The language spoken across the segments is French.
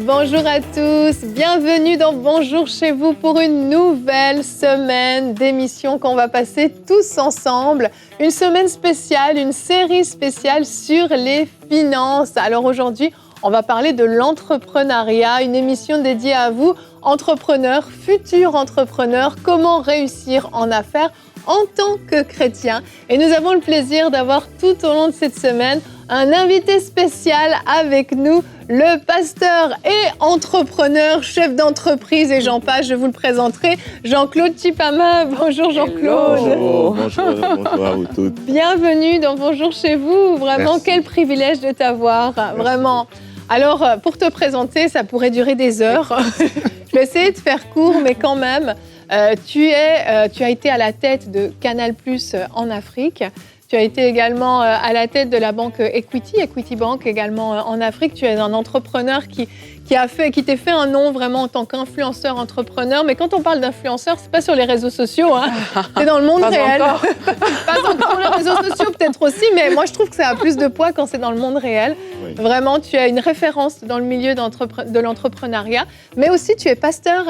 bonjour à tous, bienvenue dans Bonjour chez vous pour une nouvelle semaine d'émission qu'on va passer tous ensemble. Une semaine spéciale, une série spéciale sur les finances. Alors aujourd'hui, on va parler de l'entrepreneuriat, une émission dédiée à vous, entrepreneurs, futurs entrepreneurs, comment réussir en affaires en tant que chrétien. Et nous avons le plaisir d'avoir tout au long de cette semaine un invité spécial avec nous, le pasteur et entrepreneur, chef d'entreprise et j'en passe, je vous le présenterai, Jean-Claude Chipama. Bonjour Jean-Claude. Hello. Bonjour à vous toutes. Bienvenue dans Bonjour chez vous. Vraiment, merci. Quel privilège de t'avoir. Merci. Vraiment. Alors, pour te présenter, ça pourrait durer des heures. Je vais essayer de faire court, mais quand même, tu as été à la tête de Canal+ en Afrique. Tu as été également à la tête de la banque Equity Bank également en Afrique. Tu es un entrepreneur qui t'est fait un nom vraiment en tant qu'influenceur entrepreneur. Mais quand on parle d'influenceur, c'est pas sur les réseaux sociaux, hein. C'est dans le monde réel. Pas encore sur les réseaux sociaux peut-être aussi, mais moi je trouve que ça a plus de poids quand c'est dans le monde réel. Oui. Vraiment, tu as une référence dans le milieu de l'entrepreneuriat, mais aussi tu es pasteur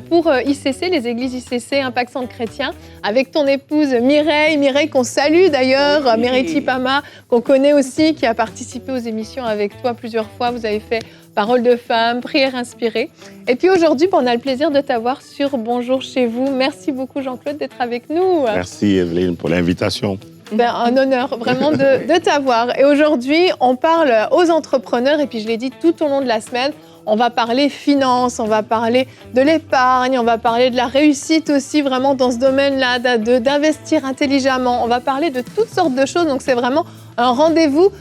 pour ICC, les églises ICC, Impact Centre Chrétien, avec ton épouse Mireille qu'on salue d'ailleurs, oui. Mireille Chipama, qu'on connaît aussi, qui a participé aux émissions avec toi plusieurs fois. Vous avez fait Parole de femme, prière inspirée. Et puis aujourd'hui, on a le plaisir de t'avoir sur Bonjour chez vous. Merci beaucoup Jean-Claude d'être avec nous. Merci Evelyne pour l'invitation. Un honneur vraiment de t'avoir. Et aujourd'hui, on parle aux entrepreneurs et puis je l'ai dit tout au long de la semaine, on va parler finances, on va parler de l'épargne, on va parler de la réussite aussi vraiment dans ce domaine-là, d'investir intelligemment. On va parler de toutes sortes de choses, donc c'est vraiment un rendez-vous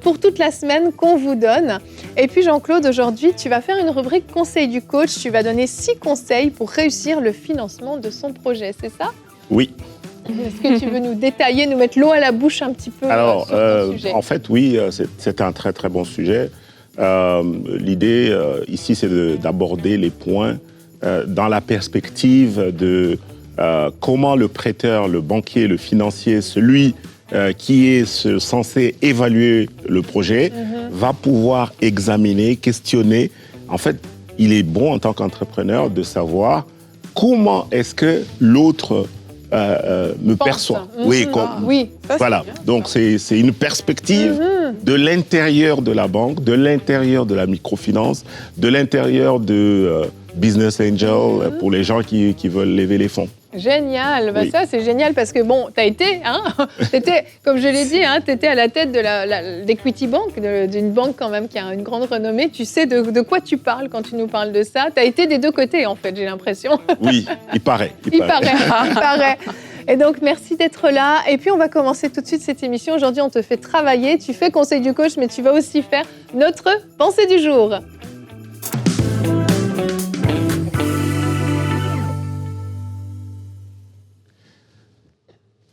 pour toute la semaine qu'on vous donne. Et puis Jean-Claude, aujourd'hui, tu vas faire une rubrique Conseil du coach. Tu vas donner 6 conseils pour réussir le financement de son projet, c'est ça ? Oui. Est-ce que tu veux nous détailler, nous mettre l'eau à la bouche un petit peu sur ton sujet ? En fait, oui, c'est un très très bon sujet. L'idée ici, c'est d'aborder les points dans la perspective de comment le prêteur, le banquier, le financier, celui qui est censé évaluer le projet, va pouvoir examiner, questionner. En fait, il est bon en tant qu'entrepreneur de savoir comment est-ce que l'autre me perçoit. Oui, voilà. Donc, c'est une perspective de l'intérieur de la banque, de l'intérieur de la microfinance, de l'intérieur de Business Angel pour les gens qui veulent lever les fonds. Génial, oui. Ça c'est génial parce que bon, tu as été, comme je l'ai dit, tu étais à la tête d'Equity Bank, d'une banque quand même qui a une grande renommée. Tu sais de quoi tu parles quand tu nous parles de ça. Tu as été des deux côtés en fait, j'ai l'impression. Oui, il paraît. Il paraît. Et donc, merci d'être là. Et puis, on va commencer tout de suite cette émission. Aujourd'hui, on te fait travailler. Tu fais Conseil du coach, mais tu vas aussi faire notre pensée du jour.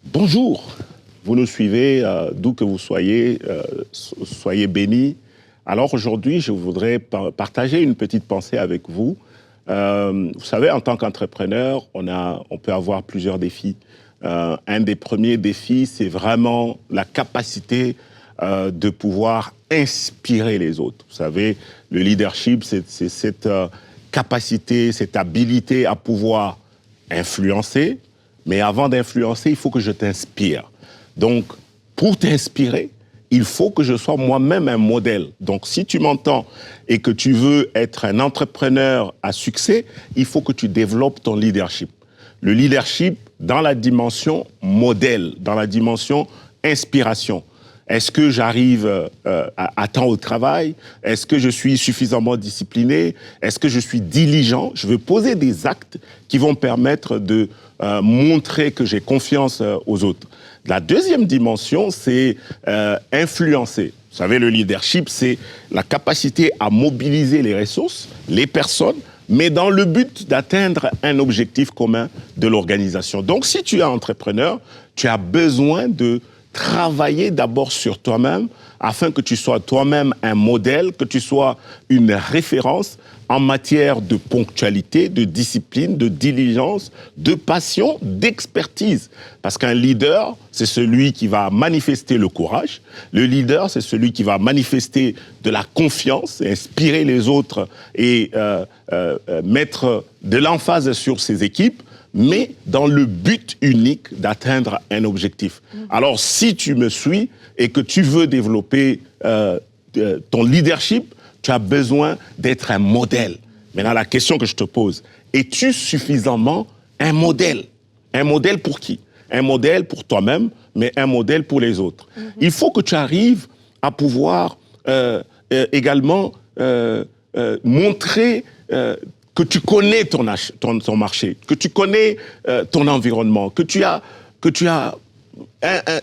Bonjour, vous nous suivez, d'où que vous soyez, soyez bénis. Alors aujourd'hui, je voudrais partager une petite pensée avec vous. Vous savez, en tant qu'entrepreneur, on peut avoir plusieurs défis. Un des premiers défis, c'est vraiment la capacité de pouvoir inspirer les autres. Vous savez, le leadership, c'est cette capacité, cette habilité à pouvoir influencer. Mais avant d'influencer, il faut que je t'inspire. Donc, pour t'inspirer, il faut que je sois moi-même un modèle. Donc, si tu m'entends et que tu veux être un entrepreneur à succès, il faut que tu développes ton leadership. Le leadership dans la dimension modèle, dans la dimension inspiration. Est-ce que j'arrive à temps au travail? Est-ce que je suis suffisamment discipliné? Est-ce que je suis diligent? Je veux poser des actes qui vont permettre de montrer que j'ai confiance aux autres. La deuxième dimension, c'est influencer. Vous savez, le leadership, c'est la capacité à mobiliser les ressources, les personnes, mais dans le but d'atteindre un objectif commun de l'organisation. Donc, si tu es entrepreneur, tu as besoin de travailler d'abord sur toi-même afin que tu sois toi-même un modèle, que tu sois une référence en matière de ponctualité, de discipline, de diligence, de passion, d'expertise. Parce qu'un leader, c'est celui qui va manifester le courage. Le leader, c'est celui qui va manifester de la confiance, inspirer les autres et mettre de l'emphase sur ses équipes, mais dans le but unique d'atteindre un objectif. Alors, si tu me suis et que tu veux développer ton leadership, tu as besoin d'être un modèle. Maintenant, la question que je te pose, es-tu suffisamment un modèle? Un modèle pour qui? Un modèle pour toi-même, mais un modèle pour les autres. Il faut que tu arrives à pouvoir également montrer que tu connais ton marché, que tu connais ton environnement, que tu as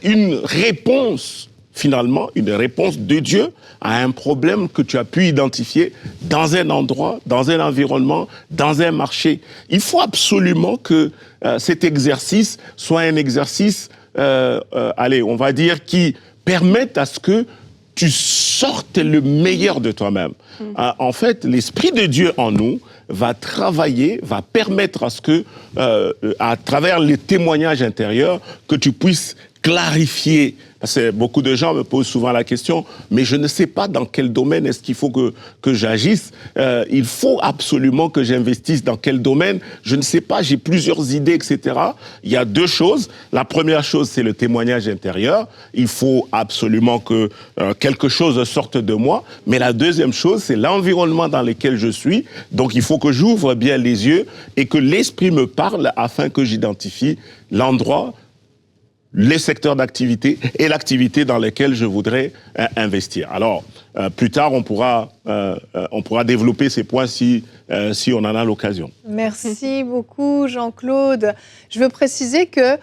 une réponse, finalement, une réponse de Dieu à un problème que tu as pu identifier dans un endroit, dans un environnement, dans un marché. Il faut absolument que cet exercice soit un exercice, on va dire, qui permette à ce que tu sortes le meilleur de toi-même. En fait, l'Esprit de Dieu en nous va travailler, va permettre à ce que, à travers les témoignages intérieurs, que tu puisses clarifier. Parce que beaucoup de gens me posent souvent la question, mais je ne sais pas dans quel domaine est-ce qu'il faut que j'agisse. Il faut absolument que j'investisse dans quel domaine. Je ne sais pas, j'ai plusieurs idées, etc. Il y a deux choses. La première chose, c'est le témoignage intérieur. Il faut absolument que quelque chose sorte de moi. Mais la deuxième chose, c'est l'environnement dans lequel je suis. Donc, il faut que j'ouvre bien les yeux et que l'esprit me parle afin que j'identifie l'endroit, les secteurs d'activité et l'activité dans lesquels je voudrais investir. Alors, plus tard, on pourra développer ces points si on en a l'occasion. Merci beaucoup, Jean-Claude. Je veux préciser que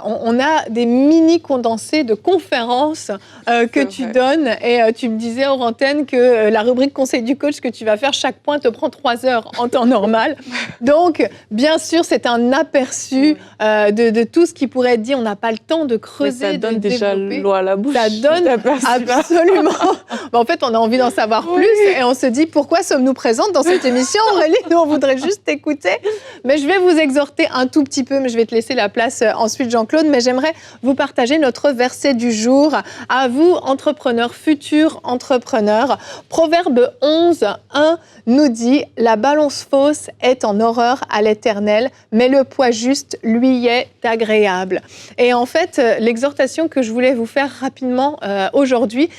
on a des mini-condensés de conférences que tu donnes. Et tu me disais hors antenne que la rubrique Conseil du coach que tu vas faire, chaque point te prend 3 heures en temps normal. Donc, bien sûr, c'est un aperçu de tout ce qui pourrait être dit. On n'a pas le temps de creuser, mais ça donne de déjà développer. l'eau à la bouche. Ça donne absolument. En fait, on a envie d'en savoir plus et on se dit pourquoi sommes-nous présentes dans cette émission, Aurélie? Nous, on voudrait juste t'écouter. Mais je vais vous exhorter un tout petit peu, mais je vais te laisser la place ensuite, Jean-Claude. Mais j'aimerais vous partager notre verset du jour. À vous, entrepreneurs, futurs entrepreneurs. Proverbe 11, 1 nous dit « La balance fausse est en horreur à l'Éternel, mais le poids juste lui est agréable. » Et en fait, l'exhortation que je voulais vous faire rapidement aujourd'hui,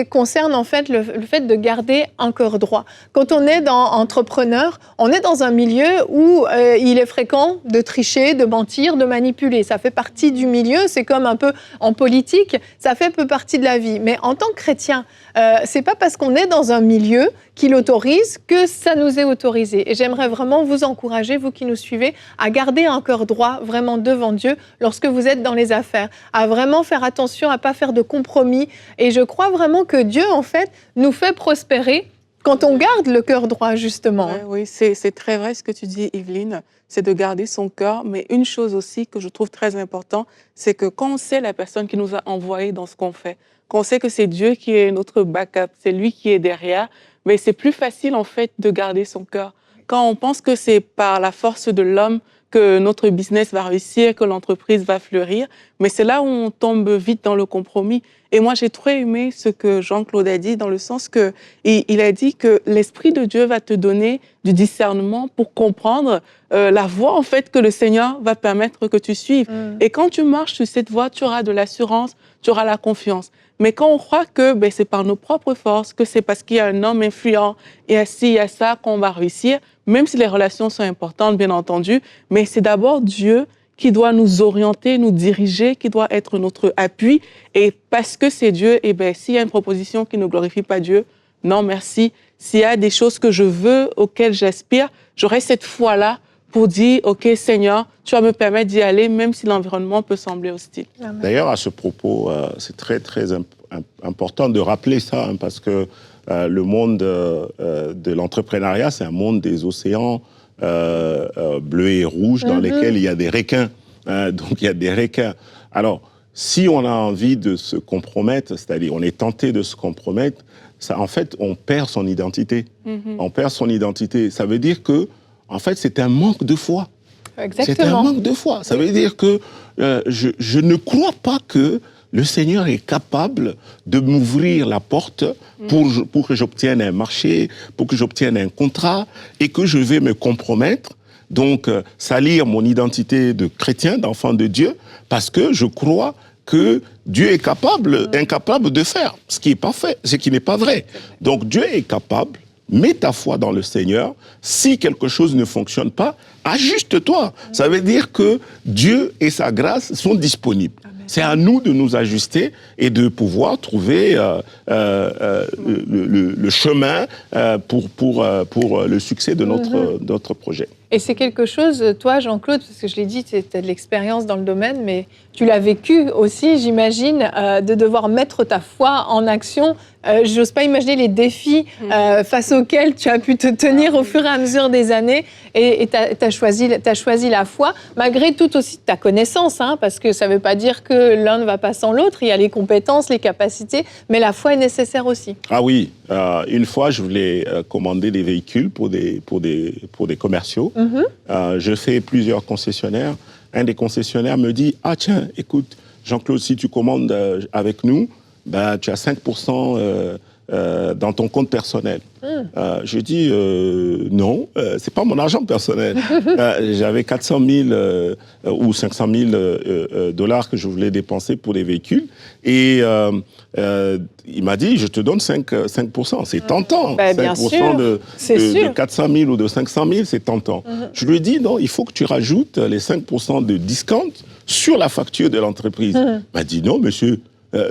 concerne en fait le fait de garder un cœur droit. Quand on est entrepreneur, on est dans un milieu où il est fréquent de tricher, de mentir, de manipuler. Ça fait partie du milieu, c'est comme un peu en politique, ça fait un peu partie de la vie. Mais en tant que chrétien, c'est pas parce qu'on est dans un milieu qui l'autorise que ça nous est autorisé. Et j'aimerais vraiment vous encourager, vous qui nous suivez, à garder un cœur droit vraiment devant Dieu lorsque vous êtes dans les affaires, à vraiment faire attention à pas faire de compromis. Et je crois vraiment que Dieu, en fait, nous fait prospérer quand on garde le cœur droit, justement. Oui, c'est très vrai ce que tu dis, Yveline, c'est de garder son cœur. Mais une chose aussi que je trouve très importante, c'est que quand on sait la personne qui nous a envoyés dans ce qu'on fait, qu'on sait que c'est Dieu qui est notre backup, c'est lui qui est derrière, mais c'est plus facile en fait de garder son cœur. Quand on pense que c'est par la force de l'homme que notre business va réussir, que l'entreprise va fleurir, mais c'est là où on tombe vite dans le compromis. Et moi, j'ai trop aimé ce que Jean-Claude a dit, dans le sens que il a dit que l'Esprit de Dieu va te donner du discernement pour comprendre la voie en fait que le Seigneur va permettre que tu suives. Et quand tu marches sur cette voie, tu auras de l'assurance, tu auras la confiance. Mais quand on croit que c'est par nos propres forces, que c'est parce qu'il y a un homme influent et ainsi, il y a ça qu'on va réussir, même si les relations sont importantes, bien entendu, mais c'est d'abord Dieu qui doit nous orienter, nous diriger, qui doit être notre appui. Et parce que c'est Dieu, s'il y a une proposition qui ne glorifie pas Dieu, non merci. S'il y a des choses que je veux, auxquelles j'aspire, j'aurai cette foi-là pour dire, OK, Seigneur, tu vas me permettre d'y aller, même si l'environnement peut sembler hostile. D'ailleurs, à ce propos, c'est très, très important de rappeler ça, parce que le monde de l'entrepreneuriat, c'est un monde des océans bleus et rouges dans lesquels il y a des requins. Donc, il y a des requins. Alors, si on a envie de se compromettre, c'est-à-dire on est tenté de se compromettre, ça, en fait, on perd son identité. On perd son identité. Ça veut dire que, en fait, c'est un manque de foi. Exactement. C'est un manque de foi. Ça veut dire que je ne crois pas que le Seigneur est capable de m'ouvrir la porte pour que j'obtienne un marché, pour que j'obtienne un contrat, et que je vais me compromettre, donc salir mon identité de chrétien, d'enfant de Dieu, parce que je crois que Dieu est incapable de faire ce qui est pas fait, ce qui n'est pas vrai. Donc Dieu est capable. Mets ta foi dans le Seigneur. Si quelque chose ne fonctionne pas, ajuste-toi. Ça veut dire que Dieu et sa grâce sont disponibles. C'est à nous de nous ajuster et de pouvoir trouver le chemin pour le succès de notre projet. Et c'est quelque chose, toi, Jean-Claude, parce que je l'ai dit, tu as de l'expérience dans le domaine, mais tu l'as vécu aussi, j'imagine, de devoir mettre ta foi en action. J'ose pas imaginer les défis face auxquels tu as pu te tenir au fur et à mesure des années, et tu as choisi la foi, malgré tout aussi ta connaissance, hein, parce que ça ne veut pas dire que l'un ne va pas sans l'autre, il y a les compétences, les capacités, mais la foi est nécessaire aussi. Ah oui, une fois, je voulais commander des véhicules pour des commerciaux. Je fais plusieurs concessionnaires. Un des concessionnaires me dit « Ah tiens, écoute, Jean-Claude, si tu commandes avec nous, ben, tu as 5% dans ton compte personnel. Je dis non, c'est pas mon argent personnel. J'avais 400 000 ou 500 000 dollars que je voulais dépenser pour les véhicules. Et il m'a dit, je te donne 5%. C'est tentant. Ben, 5% de 400 000 ou de 500 000, c'est tentant. Je lui ai dit, non, il faut que tu rajoutes les 5% de discount sur la facture de l'entreprise. Il m'a dit, non, monsieur.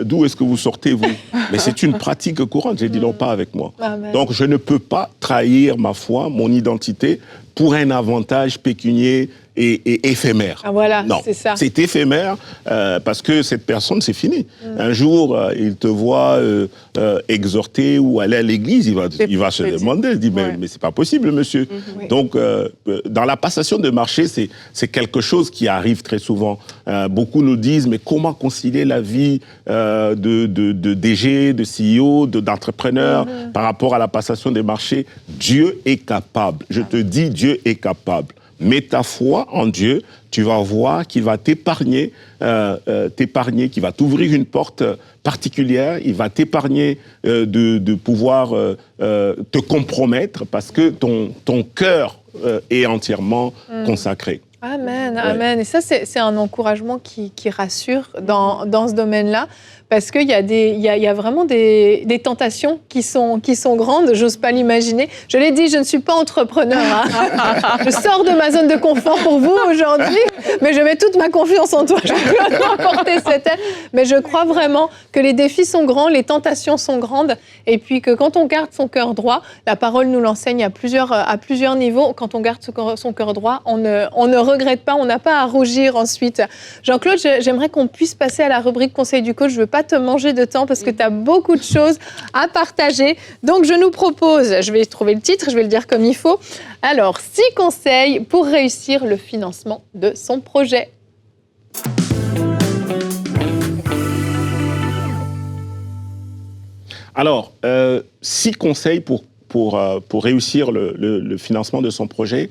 D'où est-ce que vous sortez, vous? Mais c'est une pratique courante. J'ai dit non, pas avec moi. Amen. Donc, je ne peux pas trahir ma foi, mon identité, pour un avantage pécunier et éphémère. Ah voilà, non, c'est ça. C'est éphémère parce que cette personne, c'est fini. Un jour, il te voit exhorter ou aller à l'église, il va se demander, il dit, mais c'est pas possible, monsieur. Donc, dans la passation de marché, c'est quelque chose qui arrive très souvent. Beaucoup nous disent, mais comment concilier la vie de DG, de CEO, d'entrepreneur par rapport à la passation des marchés? Dieu est capable. Je te dis, Dieu est capable. Mets ta foi en Dieu, tu vas voir qu'il va t'épargner, qu'il va t'ouvrir une porte particulière, il va t'épargner de pouvoir te compromettre parce que ton cœur est entièrement consacré. Amen, amen. Et ça, c'est un encouragement qui rassure dans ce domaine-là, parce qu'il y a vraiment des tentations qui sont grandes. J'ose pas l'imaginer. Je l'ai dit, je ne suis pas entrepreneur. Hein. Je sors de ma zone de confort pour vous aujourd'hui, mais je mets toute ma confiance en toi. Je peux apporter cette aide. Mais je crois vraiment que les défis sont grands, les tentations sont grandes, et puis que quand on garde son cœur droit, la parole nous l'enseigne à plusieurs niveaux. Quand on garde son cœur droit, on ne regrette pas, on n'a pas à rougir ensuite. Jean-Claude, j'aimerais qu'on puisse passer à la rubrique conseil du coach. Je ne veux pas te manger de temps parce que tu as beaucoup de choses à partager. Donc, je nous propose, je vais trouver le titre, je vais le dire comme il faut. Alors, 6 conseils pour réussir le financement de son projet. Alors, 6 conseils pour réussir le financement de son projet.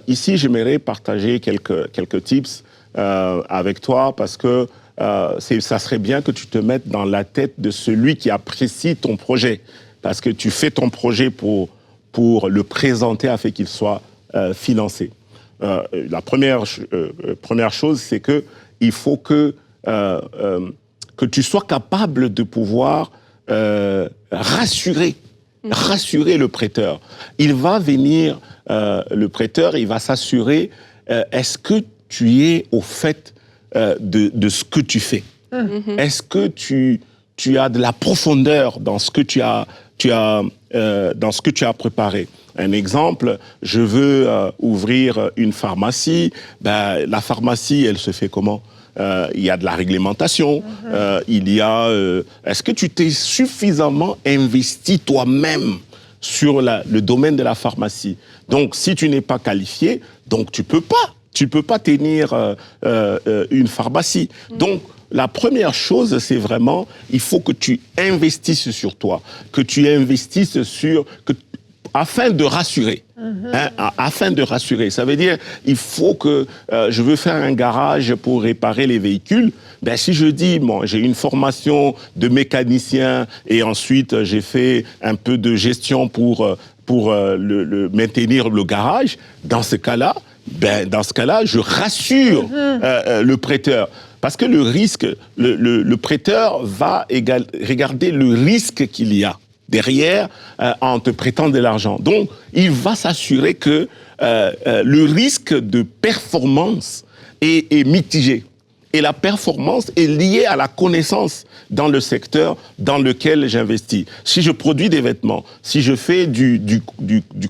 Ici, j'aimerais partager quelques tips avec toi parce que ça serait bien que tu te mettes dans la tête de celui qui apprécie ton projet. Parce que tu fais ton projet pour le présenter afin qu'il soit financé. La première chose, c'est qu'il faut que tu sois capable de pouvoir rassurer le prêteur. Il va venir, le prêteur, il va s'assurer, est-ce que tu es au fait de ce que tu fais? Est-ce que tu as de la profondeur dans ce que tu as préparé? Un exemple, je veux ouvrir une pharmacie. Ben, la pharmacie, elle se fait comment? Il y a de la réglementation, est-ce que tu t'es suffisamment investi toi-même sur le domaine de la pharmacie? Donc, si tu n'es pas qualifié, donc tu peux pas tenir une pharmacie. Donc, la première chose, c'est vraiment, il faut que tu investisses sur toi, que tu investisses afin de rassurer. Afin de rassurer. Ça veut dire, il faut que je veux faire un garage pour réparer les véhicules. Ben, si je dis, bon, j'ai une formation de mécanicien et ensuite j'ai fait un peu de gestion pour maintenir le garage, dans ce cas-là, je rassure le prêteur. Parce que le risque, le prêteur va regarder le risque qu'il y a derrière en te prêtant de l'argent. Donc, il va s'assurer que le risque de performance est mitigé. Et la performance est liée à la connaissance dans le secteur dans lequel j'investis. Si je produis des vêtements, si je fais du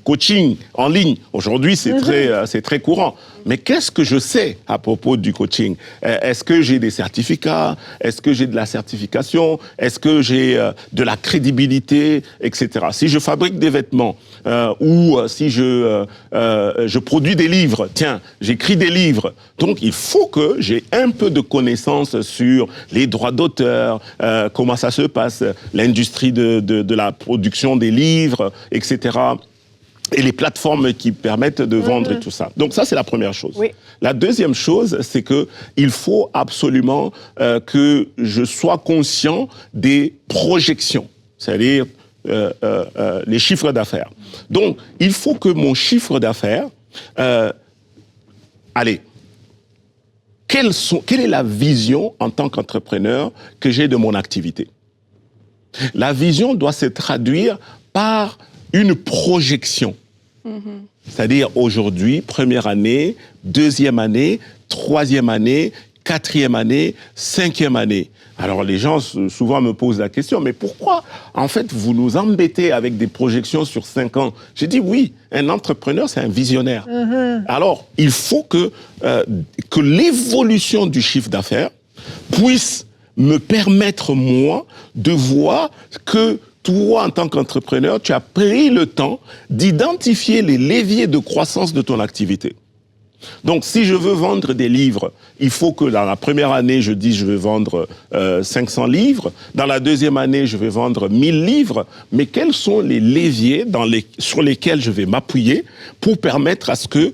coaching en ligne, aujourd'hui c'est très courant. Mais qu'est-ce que je sais à propos du coaching? Est-ce que j'ai des certificats? Est-ce que j'ai de la certification? Est-ce que j'ai de la crédibilité, etc. Si je fabrique des vêtements ou si je produis des livres, tiens, j'écris des livres. Donc il faut que j'ai un peu de connaissances sur les droits d'auteur, comment ça se passe, l'industrie de la production des livres, etc. Et les plateformes qui permettent de vendre et tout ça. Donc ça, c'est la première chose. Oui. La deuxième chose, c'est qu'il faut absolument que je sois conscient des projections, c'est-à-dire les chiffres d'affaires. Donc, il faut que mon chiffre d'affaires... quelle est la vision en tant qu'entrepreneur que j'ai de mon activité? La vision doit se traduire par une projection. C'est-à-dire aujourd'hui, première année, deuxième année, troisième année, quatrième année, cinquième année. Alors les gens souvent me posent la question, mais pourquoi en fait vous nous embêtez avec des projections sur 5 ans? J'ai dit oui, un entrepreneur c'est un visionnaire. Alors il faut que l'évolution du chiffre d'affaires puisse me permettre moi de voir que toi, en tant qu'entrepreneur, tu as pris le temps d'identifier les leviers de croissance de ton activité. Donc, si je veux vendre des livres, il faut que dans la première année, je dis je vais vendre 500 livres. Dans la deuxième année, je vais vendre 1000 livres. Mais quels sont les leviers sur lesquels je vais m'appuyer pour permettre à ce que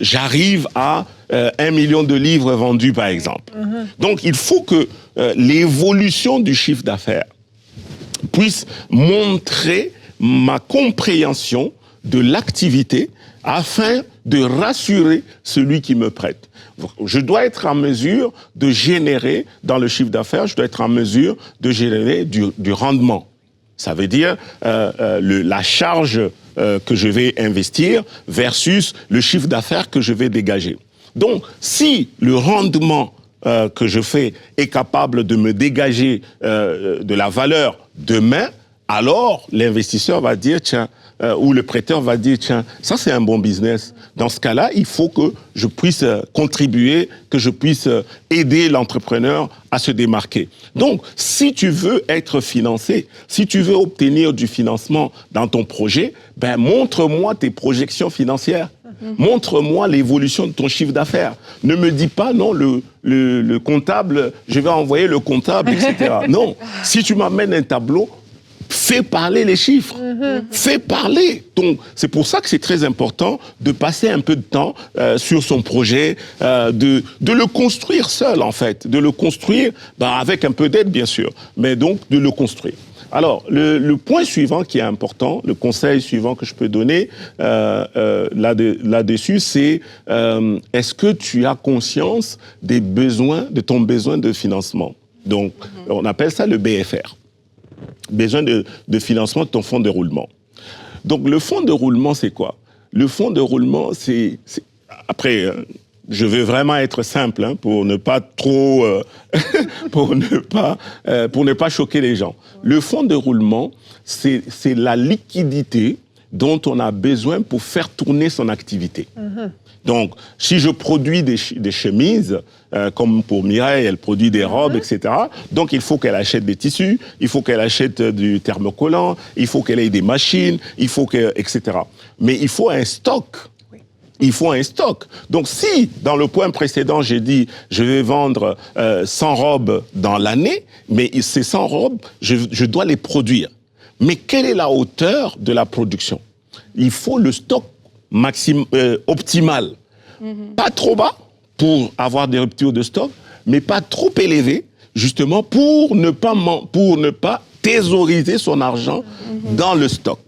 j'arrive à 1 million de livres vendus, par exemple. Donc, il faut que l'évolution du chiffre d'affaires puisse montrer ma compréhension de l'activité afin de rassurer celui qui me prête. Je dois être en mesure de générer, dans le chiffre d'affaires, je dois être en mesure de générer du rendement. Ça veut dire la charge que je vais investir versus le chiffre d'affaires que je vais dégager. Donc, si le rendement que je fais est capable de me dégager de la valeur demain, alors l'investisseur va dire, tiens, ou le prêteur va dire, tiens, ça c'est un bon business. Dans ce cas-là, il faut que je puisse contribuer, que je puisse aider l'entrepreneur à se démarquer. Donc, si tu veux être financé, si tu veux obtenir du financement dans ton projet, ben montre-moi tes projections financières. Montre-moi l'évolution de ton chiffre d'affaires. Ne me dis pas, non, le comptable, je vais envoyer le comptable, etc. Non, si tu m'amènes un tableau, fais parler les chiffres. Fais parler. Donc, c'est pour ça que c'est très important de passer un peu de temps sur son projet, de le construire seul, en fait. De le construire, avec un peu d'aide, bien sûr, mais donc de le construire. Alors, le point suivant qui est important, le conseil suivant que je peux donner là-dessus, c'est est-ce que tu as conscience de ton besoin de financement? Donc, on appelle ça le BFR. Besoin de financement de ton fonds de roulement. Donc, le fonds de roulement, c'est quoi? Le fonds de roulement, c'est après, je veux vraiment être simple pour ne pas trop, pour ne pas choquer les gens. Le fonds de roulement, c'est la liquidité dont on a besoin pour faire tourner son activité. Donc, si je produis des chemises, comme pour Mireille, elle produit des robes, etc. Donc, il faut qu'elle achète des tissus, il faut qu'elle achète du thermocollant, il faut qu'elle ait des machines, il faut etc. Mais il faut un stock. Il faut un stock. Donc si, dans le point précédent, j'ai dit je vais vendre 100 robes dans l'année, mais ces 100 robes, je dois les produire. Mais quelle est la hauteur de la production? Il faut le stock optimal. Pas trop bas pour avoir des ruptures de stock, mais pas trop élevé, justement pour ne pas thésauriser son argent dans le stock.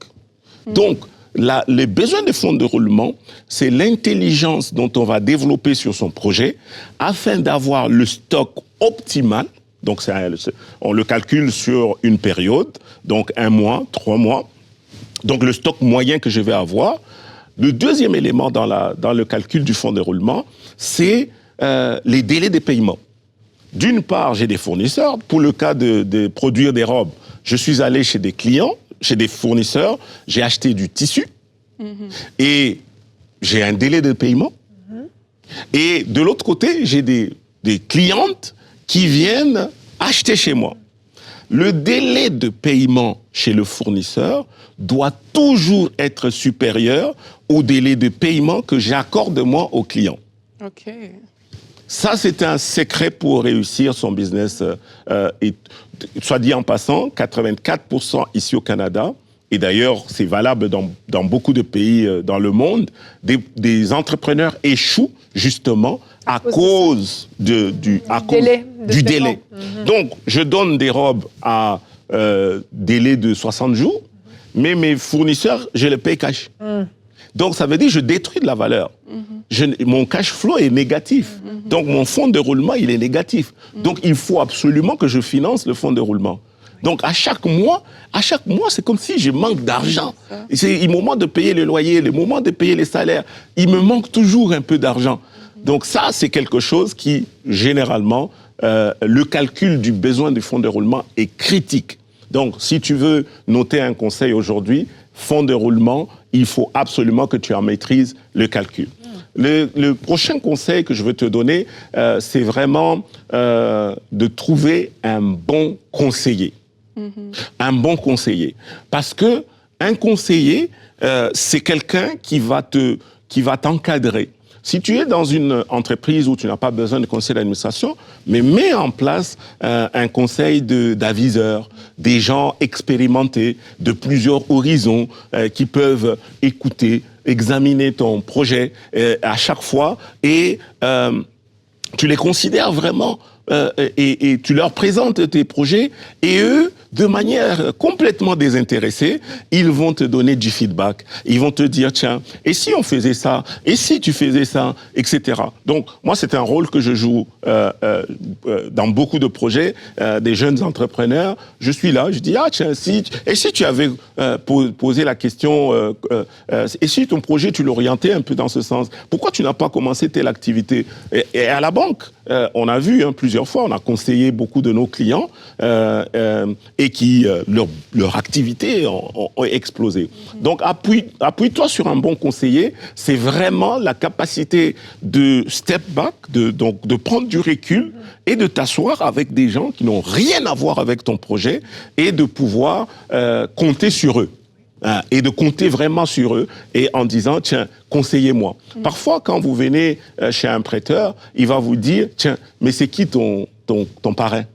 Donc, les besoins des fonds de roulement, c'est l'intelligence dont on va développer sur son projet afin d'avoir le stock optimal. Donc, on le calcule sur une période, donc 1 mois, 3 mois. Donc, le stock moyen que je vais avoir. Le deuxième élément dans le calcul du fonds de roulement, c'est les délais de paiement. D'une part, j'ai des fournisseurs. Pour le cas de produire des robes, je suis allé chez des clients, chez des fournisseurs, j'ai acheté du tissu et j'ai un délai de paiement. Et de l'autre côté, j'ai des clientes qui viennent acheter chez moi. Le délai de paiement chez le fournisseur doit toujours être supérieur au délai de paiement que j'accorde moi au client. OK. Ça, c'est un secret pour réussir son business. Et, soit dit en passant, 84% ici au Canada, et d'ailleurs, c'est valable dans beaucoup de pays dans le monde, des entrepreneurs échouent justement à cause du délai. Donc, je donne des robes à délai de 60 jours, mais mes fournisseurs, je les paye cash. Donc, ça veut dire que je détruis de la valeur. Mon cash flow est négatif. Donc, mon fonds de roulement, il est négatif. Donc, il faut absolument que je finance le fonds de roulement. Donc, à chaque mois, c'est comme si je manque d'argent. C'est le moment de payer le loyer, le moment de payer les salaires. Il me manque toujours un peu d'argent. Donc, ça, c'est quelque chose qui, généralement, le calcul du besoin du fonds de roulement est critique. Donc, si tu veux noter un conseil aujourd'hui, fonds de roulement, il faut absolument que tu en maîtrises le calcul. Le prochain conseil que je veux te donner, c'est vraiment de trouver un bon conseiller. Un bon conseiller. Parce que un conseiller, c'est quelqu'un qui va t'encadrer. Si tu es dans une entreprise où tu n'as pas besoin de conseil d'administration, mais mets en place un conseil d'aviseurs, des gens expérimentés de plusieurs horizons qui peuvent écouter, examiner ton projet à chaque fois et tu les considères vraiment et tu leur présentes tes projets et eux, de manière complètement désintéressée, ils vont te donner du feedback. Ils vont te dire, tiens, et si on faisait ça? Et si tu faisais ça? Etc. Donc, moi, c'est un rôle que je joue dans beaucoup de projets, des jeunes entrepreneurs. Je suis là, je dis, ah tiens, si tu avais posé la question, et si ton projet, tu l'orientais un peu dans ce sens, pourquoi tu n'as pas commencé telle activité? Et à la banque, on a vu plusieurs fois, on a conseillé beaucoup de nos clients et qui, leur activité ont explosé. Donc, appuie-toi sur un bon conseiller. C'est vraiment la capacité de step back, de prendre du recul et de t'asseoir avec des gens qui n'ont rien à voir avec ton projet et de pouvoir compter sur eux. Et de compter vraiment sur eux et en disant, tiens, conseillez-moi. Parfois, quand vous venez chez un prêteur, il va vous dire, tiens, mais c'est qui ton parrain?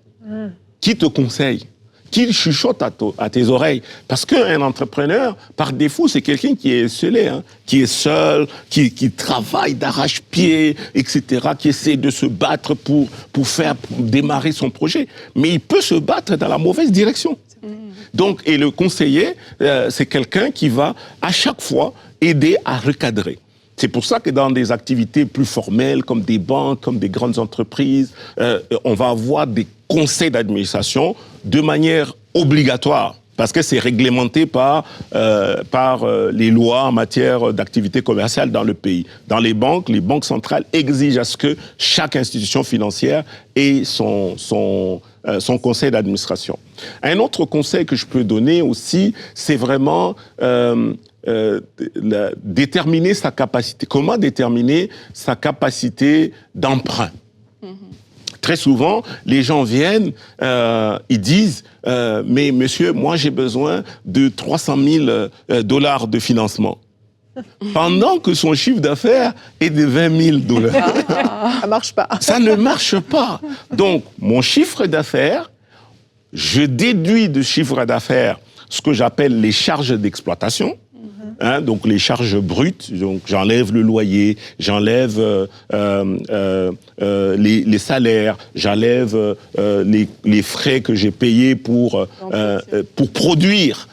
Qui te conseille? Qui chuchote à tes oreilles? Parce qu'un entrepreneur, par défaut, c'est quelqu'un qui est esselé, qui est seul, qui travaille d'arrache-pied, etc., qui essaie de se battre pour démarrer son projet. Mais il peut se battre dans la mauvaise direction. Donc, et le conseiller, c'est quelqu'un qui va, à chaque fois, aider à recadrer. C'est pour ça que dans des activités plus formelles, comme des banques, comme des grandes entreprises, on va avoir des conseils d'administration de manière obligatoire, parce que c'est réglementé par les lois en matière d'activité commerciale dans le pays. Dans les banques centrales exigent à ce que chaque institution financière ait son conseil d'administration. Un autre conseil que je peux donner aussi, c'est vraiment déterminer sa capacité. Comment déterminer sa capacité d'emprunt? Très souvent, les gens viennent, ils disent mais monsieur, moi j'ai besoin de $300 000 de financement. pendant que son chiffre d'affaires est de 20 000 dollars. Ça marche pas. Ça ne marche pas. Donc, mon chiffre d'affaires, je déduis de chiffre d'affaires ce que j'appelle les charges d'exploitation. Donc les charges brutes, donc j'enlève le loyer, j'enlève les salaires, j'enlève les frais que j'ai payés pour produire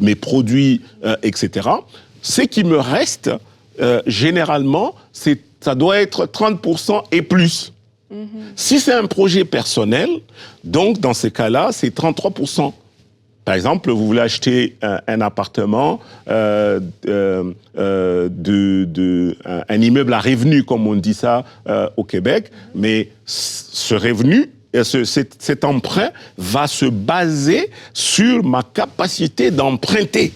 mes produits, etc. Ce qui me reste, généralement, ça doit être 30% et plus. Si c'est un projet personnel, donc dans ces cas-là, c'est 33%. Par exemple, vous voulez acheter un appartement, un immeuble à revenu, comme on dit ça au Québec, mais ce revenu, cet emprunt va se baser sur ma capacité d'emprunter.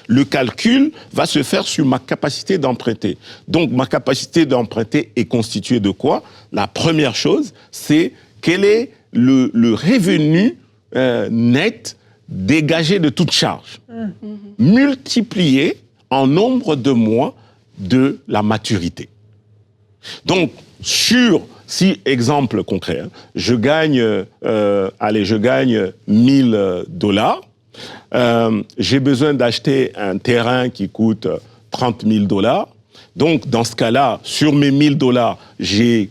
Le calcul va se faire sur ma capacité d'emprunter. Donc, ma capacité d'emprunter est constituée de quoi? La première chose, c'est quel est le revenu net dégagé de toute charge, multiplié en nombre de mois de la maturité. Donc, si, exemple concret, je gagne 1000 dollars, j'ai besoin d'acheter un terrain qui coûte 30 000 dollars. Donc, dans ce cas-là, sur mes 1000 dollars, j'ai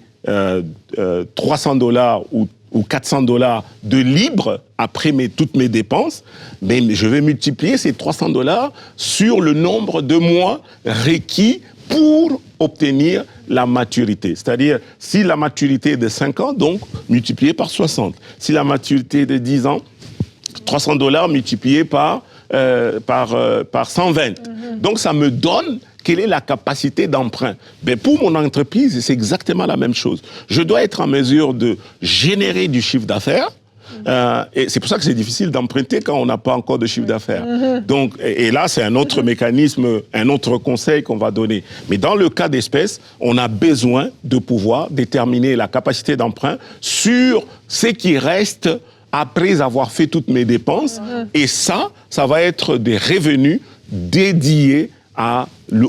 300 dollars ou 400 dollars de libre après toutes mes dépenses, mais je vais multiplier ces 300 dollars sur le nombre de mois requis pour obtenir la maturité. C'est-à-dire, si la maturité est de 5 ans, donc multiplié par 60. Si la maturité est de 10 ans, 300 dollars multiplié par 120. Donc, ça me donne quelle est la capacité d'emprunt. Mais pour mon entreprise, c'est exactement la même chose. Je dois être en mesure de générer du chiffre d'affaires. Et c'est pour ça que c'est difficile d'emprunter quand on n'a pas encore de chiffre d'affaires. Donc, et là, c'est un autre mécanisme, un autre conseil qu'on va donner. Mais dans le cas d'espèce, on a besoin de pouvoir déterminer la capacité d'emprunt sur ce qui reste après avoir fait toutes mes dépenses. Et ça va être des revenus dédiés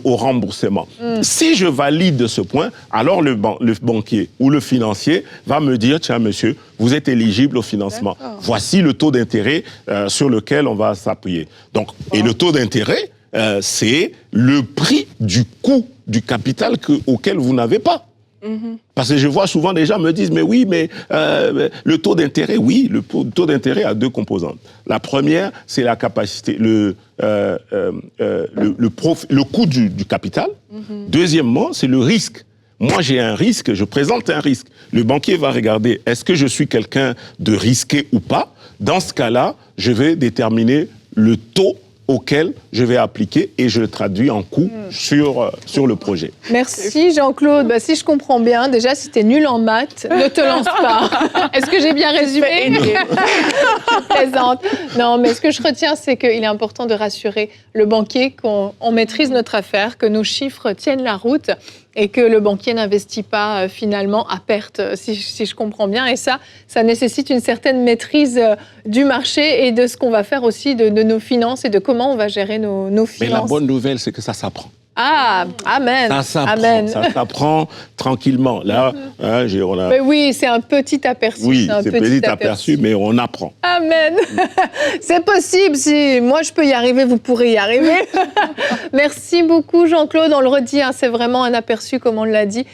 au remboursement. Si je valide ce point, alors le banquier ou le financier va me dire, tiens monsieur, vous êtes éligible au financement. Voici le taux d'intérêt sur lequel on va s'appuyer. Donc, et le taux d'intérêt, c'est le prix du coût du capital auquel vous n'avez pas. Parce que je vois souvent des gens me disent, mais oui, mais le taux d'intérêt, oui, le taux d'intérêt a deux composantes. La première, c'est la capacité, le coût du capital. Deuxièmement, c'est le risque. Moi, j'ai un risque, je présente un risque. Le banquier va regarder, est-ce que je suis quelqu'un de risqué ou pas? Dans ce cas-là, je vais déterminer le taux auquel je vais appliquer et je le traduis en coût sur le projet. Merci Jean-Claude. Si je comprends bien, déjà, si tu es nul en maths, ne te lance pas. Est-ce que j'ai bien résumé? Je plaisante. Non, mais ce que je retiens, c'est qu'il est important de rassurer le banquier qu'on maîtrise notre affaire, que nos chiffres tiennent la route et que le banquier n'investit pas finalement à perte, si je comprends bien. Et ça nécessite une certaine maîtrise du marché et de ce qu'on va faire aussi de nos finances et de comment on va gérer nos finances. Mais la bonne nouvelle, c'est que ça s'apprend. Ah, amen. Ça s'apprend, Amen. ça s'apprend tranquillement. Là, Mais oui, c'est un petit aperçu. Oui, c'est un petit aperçu, mais on apprend. Amen. C'est possible. Si moi, je peux y arriver, vous pourrez y arriver. Merci beaucoup, Jean-Claude. On le redit, c'est vraiment un aperçu, comme on l'a dit.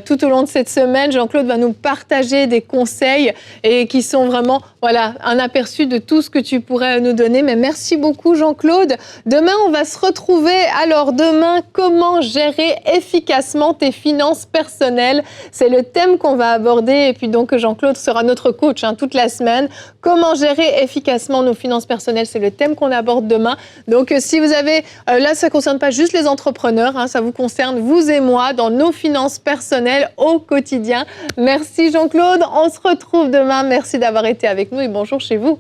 Tout au long de cette semaine, Jean-Claude va nous partager des conseils et qui sont vraiment un aperçu de tout ce que tu pourrais nous donner. Mais merci beaucoup, Jean-Claude. Demain, on va se retrouver. Alors, demain, comment gérer efficacement tes finances personnelles? C'est le thème qu'on va aborder. Et puis donc, Jean-Claude sera notre coach toute la semaine. Comment gérer efficacement nos finances personnelles? C'est le thème qu'on aborde demain. Donc, si vous avez... là, ça ne concerne pas juste les entrepreneurs. Ça vous concerne, vous et moi, dans nos finances personnelles au quotidien. Merci Jean-Claude. On se retrouve demain. Merci d'avoir été avec nous et bonjour chez vous.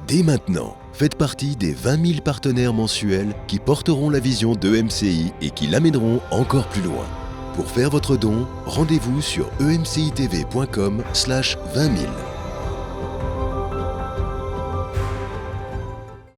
Dès maintenant, faites partie des 20 000 partenaires mensuels qui porteront la vision de MCI et qui l'amèneront encore plus loin. Pour faire votre don, rendez-vous sur emcitv.com/20 000.